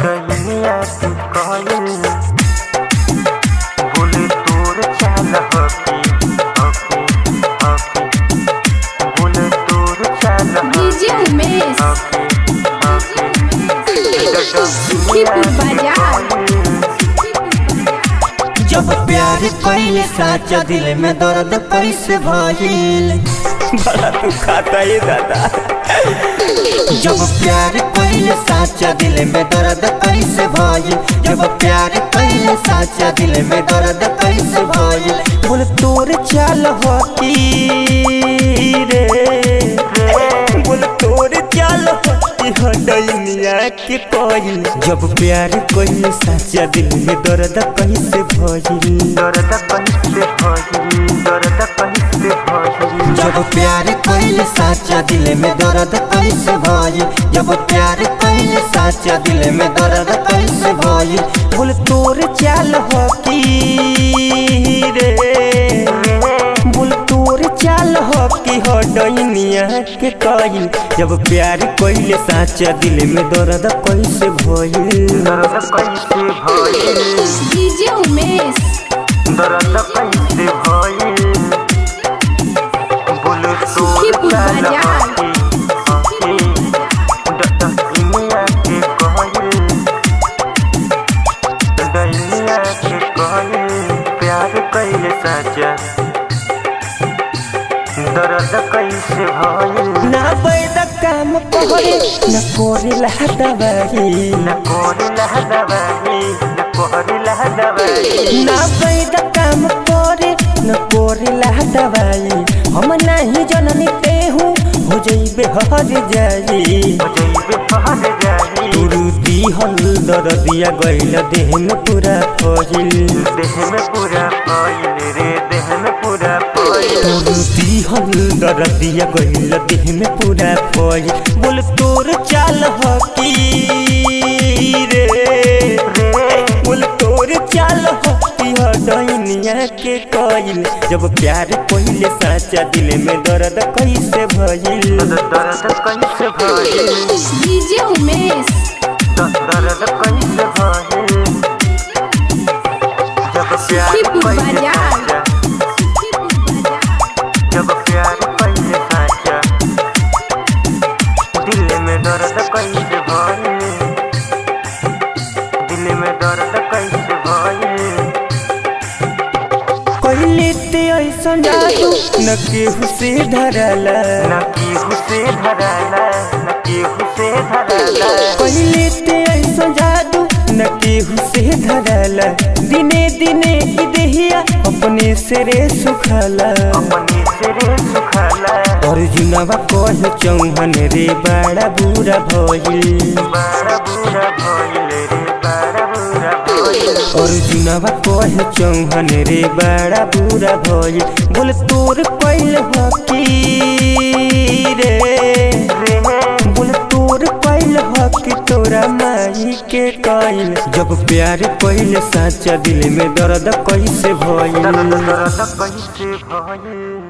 दुनिया की कोयल बोले तोर चाल हकी हकी हकी बोले तोर चाल डीजे उमेश सुखीपुर बाजार। जब प्यार पहले साचा दिल में दर्द कैसे भइल बड़ा तू खाता है दादा। जब प्यार पहले साचा दिल में दर्द कैसे भइल, जब प्यार पहले साचा दिल में दर्द कैसे भइल। बोल तोर चाल हकी रे, बोल तोर चाल हकी हडैनिया के कोयल। जब प्यार पहले साचा दिल में दर्द कैसे भइल, दर्द कैसे भइल, दर्द कैसे भइल। जब प्यार पहले साचा दिल में दर्द कैसे भइल, जब प्यार पहले साचा दिल में दर्द कैसे भइल। बोल तोर चाल हकी रे, बोल तोर चाल हकी हडैनिया के कोयल। जब प्यार पहले साचा दिल में दर्द कैसे भइल, दर्द कैसे भइल, डीजे उमेश दर्द कैसे भइल। बोले तोर सुखीपुर चाल बाजार। हकी हकी दुनिया की कोयल दुनिया की कोयल। प्यार कैले साचा दर्द कैसे भइल। ना बैद काम करे न कोरेला दवाई, न कोरेला दवाई, न कोरेला दवाई। ना बैद काम करे न कोरेला दवाई। हम नहीं जननी ते हूँ हो जइबे हर जाई। हो जइबे हर जाई। तुरुती हल दर्दिया गइल देह में पूरा फजिल, देह में पूरा फैल रे, देह में पूरा फैल। तुरुती हल दर्दिया गइल देह में पूरा फजिल। बोल तोर चाल हकी रे, बोल तोर चाल हकी हडैनिया के कोयल। जब प्यार पहले साचा दिल में दर्द कैसे भइल, दर्द कैसे भइल, डीजे उमेश दर्द कैसे भइल। जब प्यार सुखीपुर पहले बाजार। साचा, जब प्यार पहले साचा दिल में दर्द कैसे भइल, दिल में दर्द कैसे भइल। पहले ते ऐसा जादू न केहू से धरला, न केहू से धरला, न केहू से धरला। पहले ते ऐसा जादू न केहू से धरला। दिने दिने ई देहिया अपने सिरे सुखला, अपने सिरे सुखला। अर्जुनवा कहे चौहन रे बड़ा बुरा भइल, बड़ा बुरा भइल रे, बड़ा बुरा भइल। अर्जुनवा कहे चौहन रे बड़ा बुरा भइल। बोल तोर कैल हकी रे, बोल तोर कैल हकी तोरा माई के कोयल। जब प्यार पहले साचा दिल में दर्द कैसे भइल, दर्द कैसे भइल।